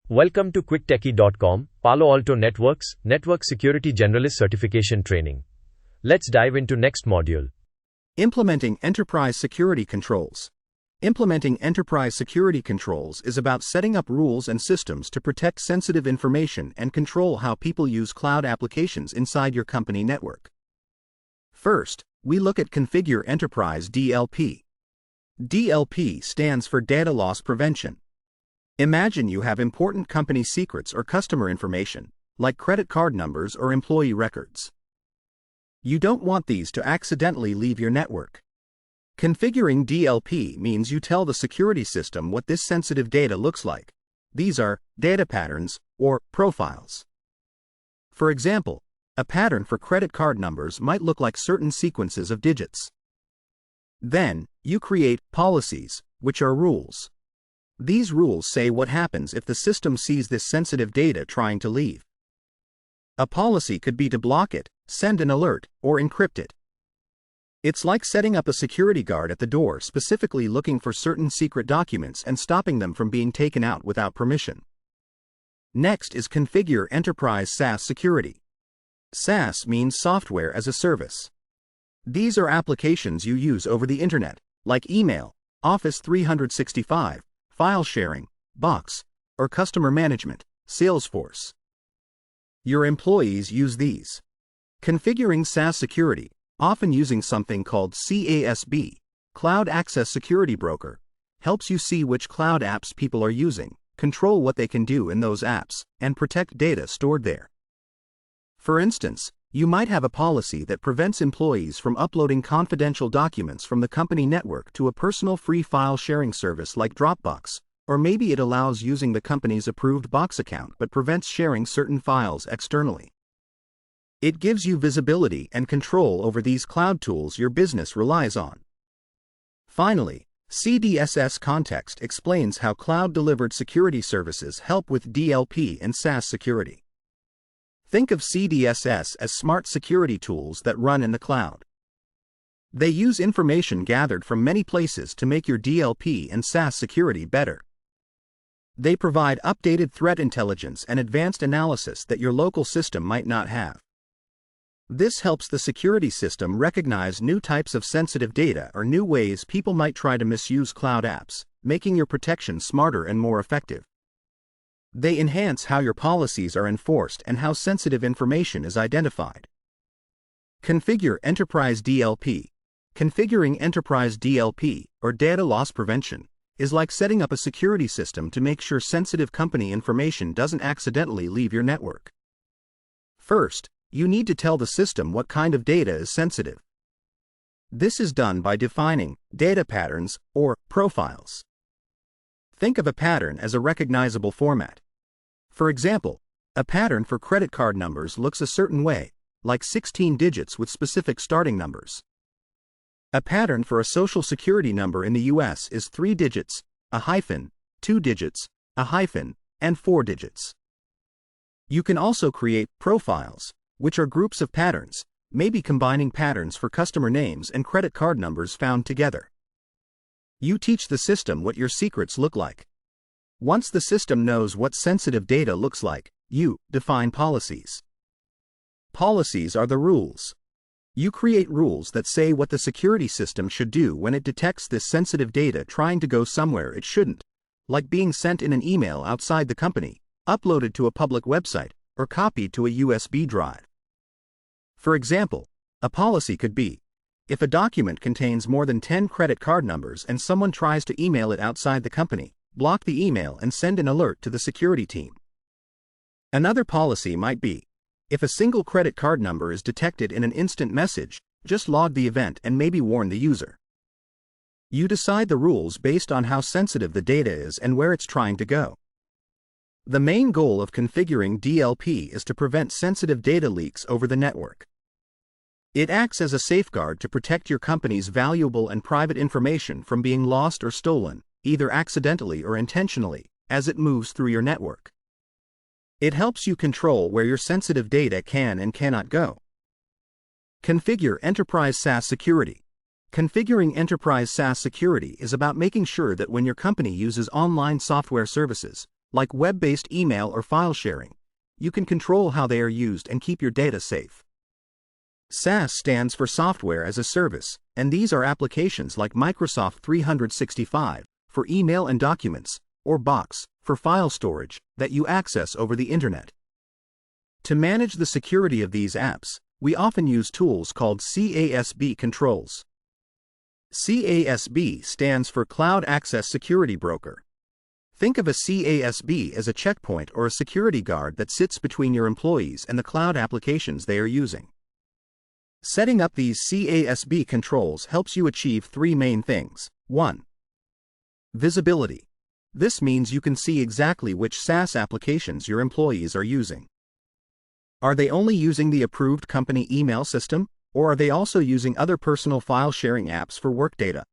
Welcome to quicktechie.com, Palo Alto Networks, Network Security Generalist Certification Training. Let's dive into next module. Implementing Enterprise Security Controls. Implementing Enterprise Security Controls is about setting up rules and systems to protect sensitive information and control how people use cloud applications inside your company network. First, we look at Configure Enterprise DLP. DLP stands for Data Loss Prevention. Imagine you have important company secrets or customer information, like credit card numbers or employee records. You don't want these to accidentally leave your network. Configuring DLP means you tell the security system what this sensitive data looks like. These are data patterns or profiles. For example, a pattern for credit card numbers might look like certain sequences of digits. Then, you create policies, which are rules. These rules say what happens if the system sees this sensitive data trying to leave. A policy could be to block it, send an alert, or encrypt it. It's like setting up a security guard at the door specifically looking for certain secret documents and stopping them from being taken out without permission. Next is Configure Enterprise SaaS Security. SaaS means software as a service. These are applications you use over the internet, like email, Office 365, file sharing, Box, or customer management, Salesforce. Your employees use these. Configuring SaaS security, often using something called CASB, Cloud Access Security Broker, helps you see which cloud apps people are using, control what they can do in those apps, and protect data stored there. For instance, you might have a policy that prevents employees from uploading confidential documents from the company network to a personal free file sharing service like Dropbox, or maybe it allows using the company's approved Box account but prevents sharing certain files externally. It gives you visibility and control over these cloud tools your business relies on. Finally, CDSS context explains how cloud-delivered security services help with DLP and SaaS security. Think of CDSS as smart security tools that run in the cloud. They use information gathered from many places to make your DLP and SaaS security better. They provide updated threat intelligence and advanced analysis that your local system might not have. This helps the security system recognize new types of sensitive data or new ways people might try to misuse cloud apps, making your protection smarter and more effective. They enhance how your policies are enforced and how sensitive information is identified. Configure Enterprise DLP. Configuring Enterprise DLP, or Data Loss Prevention, is like setting up a security system to make sure sensitive company information doesn't accidentally leave your network. First, you need to tell the system what kind of data is sensitive. This is done by defining data patterns or profiles. Think of a pattern as a recognizable format. For example, a pattern for credit card numbers looks a certain way, like 16 digits with specific starting numbers. A pattern for a social security number in the US is 3 digits, a hyphen, 2 digits, a hyphen, and 4 digits. You can also create profiles, which are groups of patterns, maybe combining patterns for customer names and credit card numbers found together. You teach the system what your secrets look like. Once the system knows what sensitive data looks like, you define policies. Policies are the rules. You create rules that say what the security system should do when it detects this sensitive data trying to go somewhere it shouldn't, like being sent in an email outside the company, uploaded to a public website, or copied to a USB drive. For example, a policy could be, if a document contains more than 10 credit card numbers and someone tries to email it outside the company, block the email and send an alert to the security team. Another policy might be, if a single credit card number is detected in an instant message, just log the event and maybe warn the user. You decide the rules based on how sensitive the data is and where it's trying to go. The main goal of configuring DLP is to prevent sensitive data leaks over the network. It acts as a safeguard to protect your company's valuable and private information from being lost or stolen, either accidentally or intentionally, as it moves through your network. It helps you control where your sensitive data can and cannot go. Configure Enterprise SaaS Security. Configuring Enterprise SaaS Security is about making sure that when your company uses online software services, like web-based email or file sharing. You can control how they are used and keep your data safe. SaaS stands for Software as a Service, and these are applications like Microsoft 365 for email and documents, or Box for file storage that you access over the internet. To manage the security of these apps, we often use tools called CASB controls. CASB stands for Cloud Access Security Broker. Think of a CASB as a checkpoint or a security guard that sits between your employees and the cloud applications they are using. Setting up these CASB controls helps you achieve three main things. 1. Visibility. This means you can see exactly which SaaS applications your employees are using. Are they only using the approved company email system, or are they also using other personal file sharing apps for work data?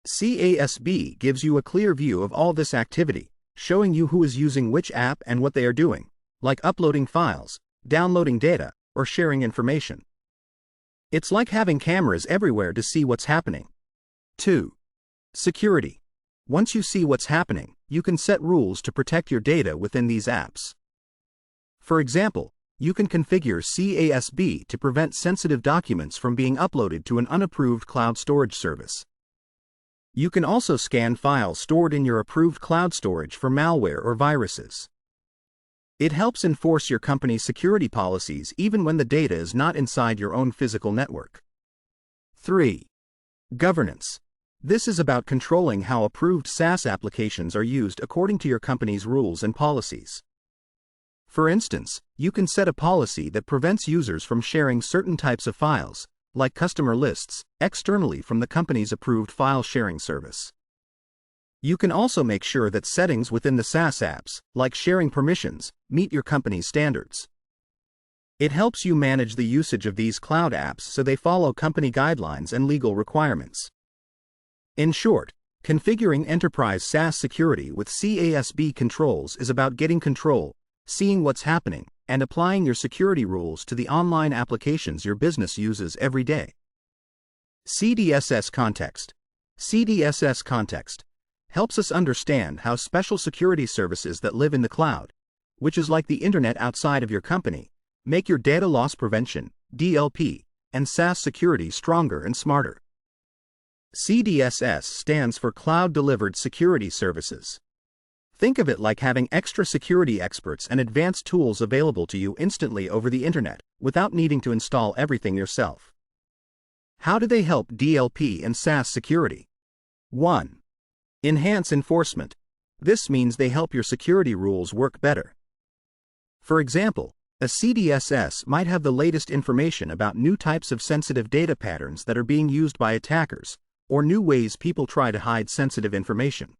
CASB gives you a clear view of all this activity, showing you who is using which app and what they are doing, like uploading files, downloading data, or sharing information. It's like having cameras everywhere to see what's happening. 2. Security. Once you see what's happening, you can set rules to protect your data within these apps. For example, you can configure CASB to prevent sensitive documents from being uploaded to an unapproved cloud storage service. You can also scan files stored in your approved cloud storage for malware or viruses. It helps enforce your company's security policies even when the data is not inside your own physical network. 3. Governance. This is about controlling how approved SaaS applications are used according to your company's rules and policies. For instance, you can set a policy that prevents users from sharing certain types of files, like customer lists, externally from the company's approved file sharing service. You can also make sure that settings within the SaaS apps, like sharing permissions, meet your company's standards. It helps you manage the usage of these cloud apps so they follow company guidelines and legal requirements. In short, configuring Enterprise SaaS Security with CASB controls is about getting control, seeing what's happening, and applying your security rules to the online applications your business uses every day. CDSS context. CDSS context helps us understand how special security services that live in the cloud, which is like the internet outside of your company, make your data loss prevention, DLP, and SaaS security stronger and smarter. CDSS stands for Cloud Delivered Security Services. Think of it like having extra security experts and advanced tools available to you instantly over the internet, without needing to install everything yourself. How do they help DLP and SaaS security? 1. Enhance enforcement. This means they help your security rules work better. For example, a CDSS might have the latest information about new types of sensitive data patterns that are being used by attackers, or new ways people try to hide sensitive information.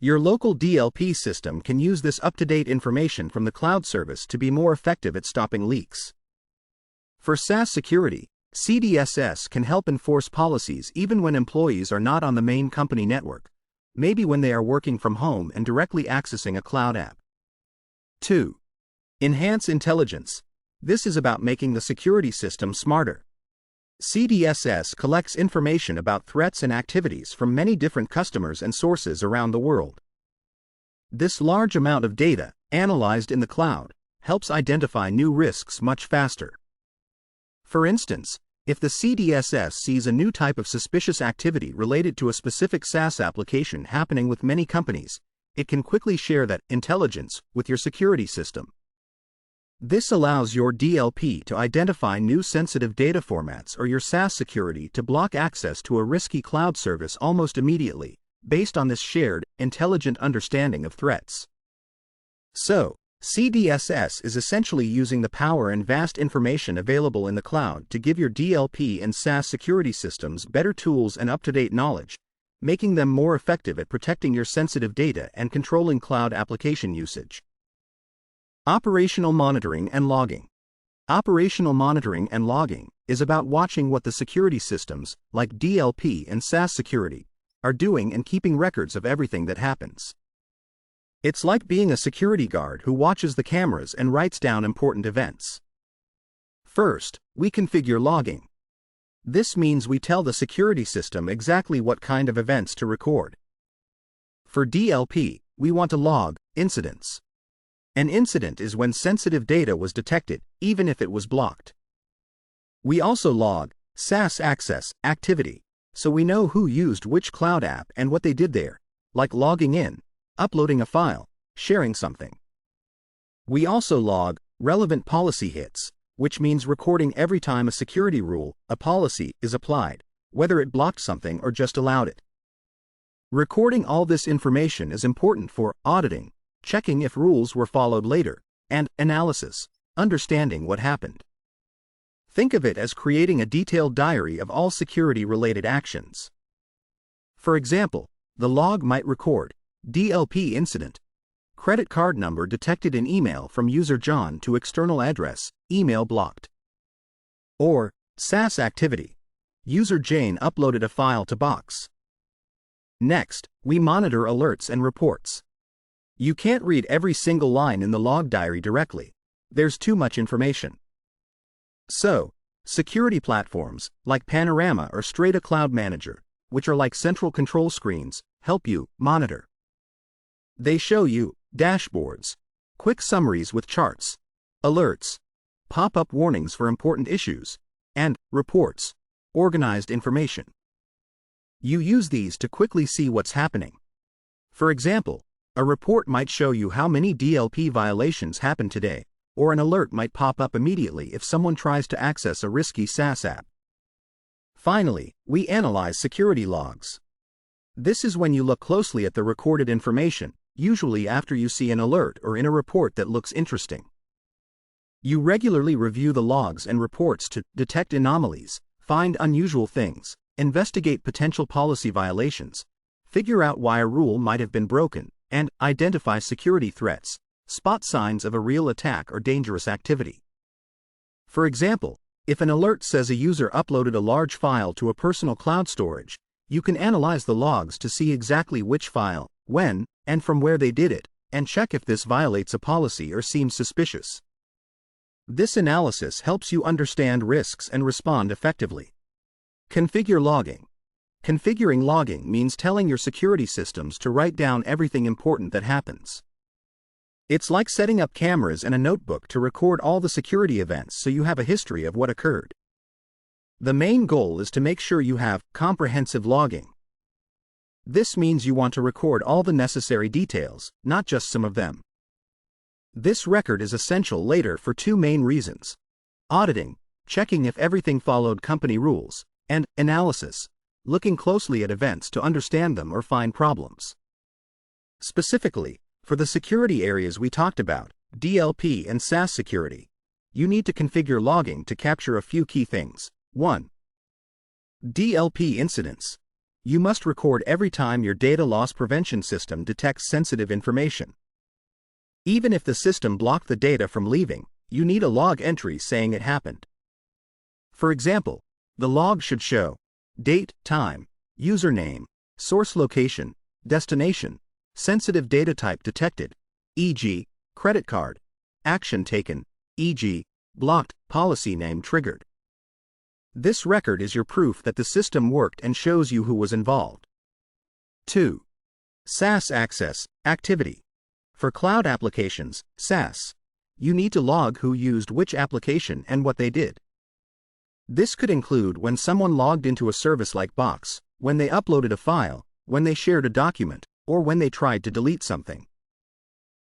Your local DLP system can use this up-to-date information from the cloud service to be more effective at stopping leaks. For SaaS security, CDSS can help enforce policies even when employees are not on the main company network, maybe when they are working from home and directly accessing a cloud app. 2. Enhance intelligence. This is about making the security system smarter. CDSS collects information about threats and activities from many different customers and sources around the world. This large amount of data, analyzed in the cloud, helps identify new risks much faster. For instance, if the CDSS sees a new type of suspicious activity related to a specific SaaS application happening with many companies, it can quickly share that intelligence with your security system. This allows your DLP to identify new sensitive data formats or your SaaS security to block access to a risky cloud service almost immediately, based on this shared, intelligent understanding of threats. So, CDSS is essentially using the power and vast information available in the cloud to give your DLP and SaaS security systems better tools and up-to-date knowledge, making them more effective at protecting your sensitive data and controlling cloud application usage. Operational monitoring and logging. Operational monitoring and logging is about watching what the security systems, like DLP and SaaS security, are doing and keeping records of everything that happens. It's like being a security guard who watches the cameras and writes down important events. First, we configure logging. This means we tell the security system exactly what kind of events to record. For DLP, we want to log incidents. An incident is when sensitive data was detected, even if it was blocked. We also log SaaS access activity, so we know who used which cloud app and what they did there, like logging in, uploading a file, sharing something. We also log relevant policy hits, which means recording every time a security rule, a policy, is applied, whether it blocked something or just allowed it. Recording all this information is important for auditing, checking if rules were followed later, and analysis, understanding what happened. Think of it as creating a detailed diary of all security-related actions. For example, the log might record DLP incident, credit card number detected in email from user John to external address, email blocked. Or SaaS activity, user Jane uploaded a file to box. Next, we monitor alerts and reports. You can't read every single line in the log diary directly. There's too much information. So, security platforms like Panorama or Strata Cloud Manager, which are like central control screens, help you monitor. They show you dashboards, quick summaries with charts, alerts, pop-up warnings for important issues, and reports, organized information. You use these to quickly see what's happening. For example, a report might show you how many DLP violations happened today, or an alert might pop up immediately if someone tries to access a risky SaaS app. Finally, we analyze security logs. This is when you look closely at the recorded information, usually after you see an alert or in a report that looks interesting. You regularly review the logs and reports to detect anomalies, find unusual things, investigate potential policy violations, figure out why a rule might have been broken, and identify security threats, spot signs of a real attack or dangerous activity. For example, if an alert says a user uploaded a large file to a personal cloud storage, you can analyze the logs to see exactly which file, when, and from where they did it, and check if this violates a policy or seems suspicious. This analysis helps you understand risks and respond effectively. Configure logging. Configuring logging means telling your security systems to write down everything important that happens. It's like setting up cameras and a notebook to record all the security events so you have a history of what occurred. The main goal is to make sure you have comprehensive logging. This means you want to record all the necessary details, not just some of them. This record is essential later for two main reasons: auditing, checking if everything followed company rules, and analysis, looking closely at events to understand them or find problems. Specifically, for the security areas we talked about, DLP and SaaS security, you need to configure logging to capture a few key things. 1. DLP incidents. You must record every time your data loss prevention system detects sensitive information. Even if the system blocked the data from leaving, you need a log entry saying it happened. For example, the log should show date, time, username, source location, destination, sensitive data type detected, e.g., credit card, action taken, e.g., blocked, policy name triggered. This record is your proof that the system worked and shows you who was involved. 2. SaaS access activity. For cloud applications, SaaS, you need to log who used which application and what they did. This could include when someone logged into a service like Box, when they uploaded a file, when they shared a document, or when they tried to delete something.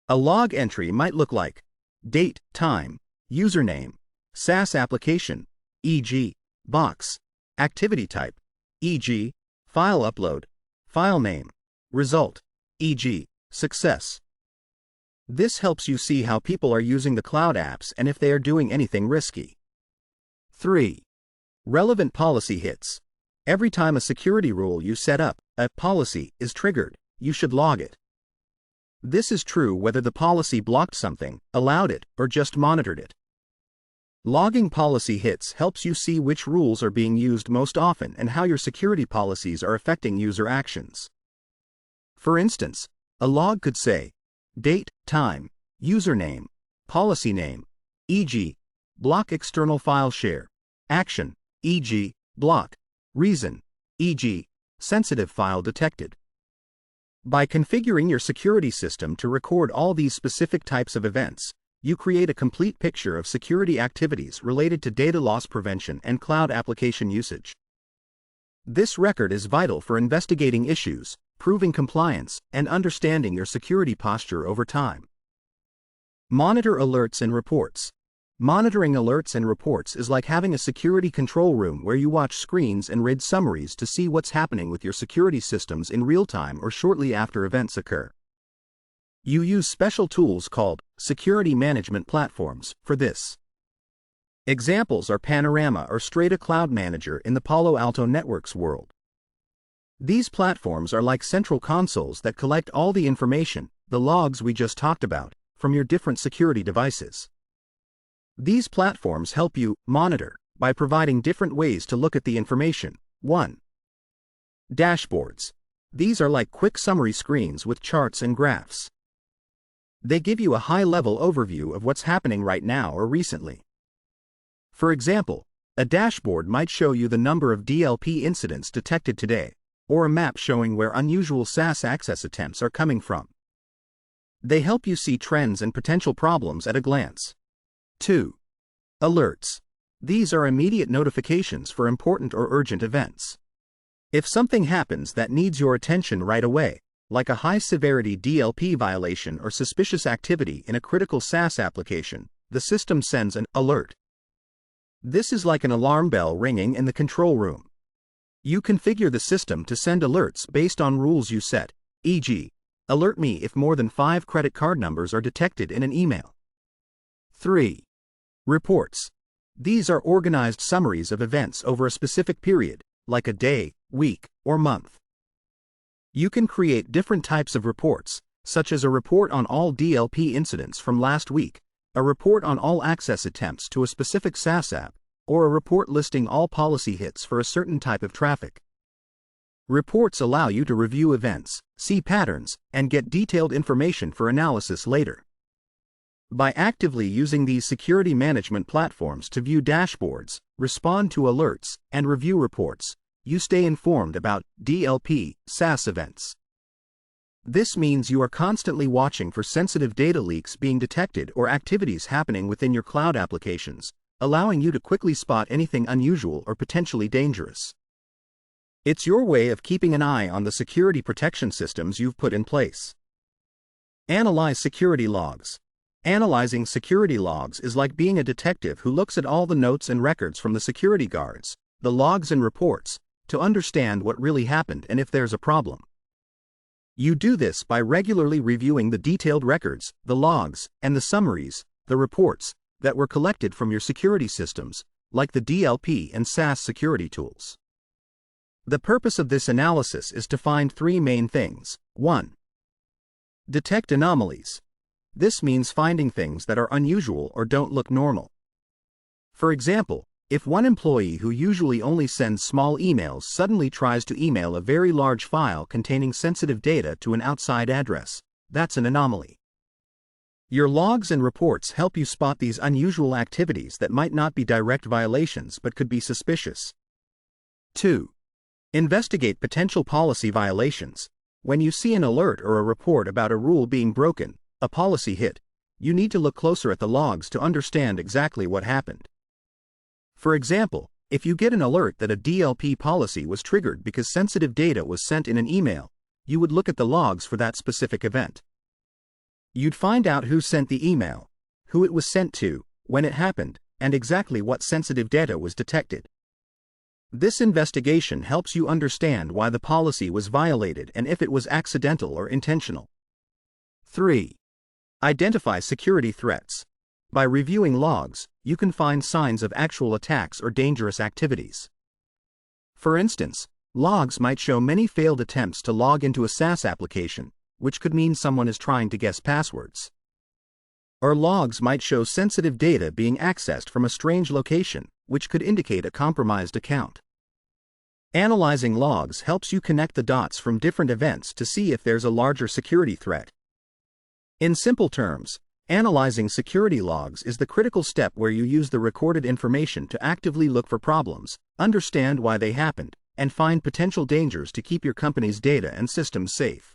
A log entry might look like date, time, username, SaaS application, e.g., Box, activity type, e.g., file upload, file name, result, e.g., success. This helps you see how people are using the cloud apps and if they are doing anything risky. 3. Relevant policy hits. Every time a security rule you set up, a policy, is triggered, you should log it. This is true whether the policy blocked something, allowed it, or just monitored it. Logging policy hits helps you see which rules are being used most often and how your security policies are affecting user actions. For instance, a log could say, date, time, username, policy name, e.g., block external file share, action, e.g., block, reason, e.g., sensitive file detected. By configuring your security system to record all these specific types of events, you create a complete picture of security activities related to data loss prevention and cloud application usage. This record is vital for investigating issues, proving compliance, and understanding your security posture over time. Monitor alerts and reports. Monitoring alerts and reports is like having a security control room where you watch screens and read summaries to see what's happening with your security systems in real time or shortly after events occur. You use special tools called security management platforms for this. Examples are Panorama or Strata Cloud Manager in the Palo Alto Networks world. These platforms are like central consoles that collect all the information, the logs we just talked about, from your different security devices. These platforms help you monitor by providing different ways to look at the information. 1. Dashboards. These are like quick summary screens with charts and graphs. They give you a high-level overview of what's happening right now or recently. For example, a dashboard might show you the number of DLP incidents detected today, or a map showing where unusual SaaS access attempts are coming from. They help you see trends and potential problems at a glance. 2. Alerts. These are immediate notifications for important or urgent events. If something happens that needs your attention right away, like a high-severity DLP violation or suspicious activity in a critical SaaS application, the system sends an alert. This is like an alarm bell ringing in the control room. You configure the system to send alerts based on rules you set, e.g., alert me if more than 5 credit card numbers are detected in an email. 3. Reports. These are organized summaries of events over a specific period, like a day, week, or month. You can create different types of reports, such as a report on all DLP incidents from last week, a report on all access attempts to a specific SaaS app, or a report listing all policy hits for a certain type of traffic. Reports allow you to review events, see patterns, and get detailed information for analysis later. By actively using these security management platforms to view dashboards, respond to alerts, and review reports, you stay informed about DLP, SaaS events. This means you are constantly watching for sensitive data leaks being detected or activities happening within your cloud applications, allowing you to quickly spot anything unusual or potentially dangerous. It's your way of keeping an eye on the security protection systems you've put in place. Analyze security logs. Analyzing security logs is like being a detective who looks at all the notes and records from the security guards, the logs and reports, to understand what really happened and if there's a problem. You do this by regularly reviewing the detailed records, the logs, and the summaries, the reports, that were collected from your security systems, like the DLP and SaaS security tools. The purpose of this analysis is to find 3 main things. 1. Detect anomalies. This means finding things that are unusual or don't look normal. For example, if one employee who usually only sends small emails suddenly tries to email a very large file containing sensitive data to an outside address, that's an anomaly. Your logs and reports help you spot these unusual activities that might not be direct violations but could be suspicious. 2. Investigate potential policy violations. When you see an alert or a report about a rule being broken, a policy hit, you need to look closer at the logs to understand exactly what happened. For example, if you get an alert that a DLP policy was triggered because sensitive data was sent in an email, you would look at the logs for that specific event. You'd find out who sent the email, who it was sent to, when it happened, and exactly what sensitive data was detected. This investigation helps you understand why the policy was violated and if it was accidental or intentional. 3. Identify security threats. By reviewing logs, you can find signs of actual attacks or dangerous activities. For instance, logs might show many failed attempts to log into a SaaS application, which could mean someone is trying to guess passwords. Or logs might show sensitive data being accessed from a strange location, which could indicate a compromised account. Analyzing logs helps you connect the dots from different events to see if there's a larger security threat. In simple terms, analyzing security logs is the critical step where you use the recorded information to actively look for problems, understand why they happened, and find potential dangers to keep your company's data and systems safe.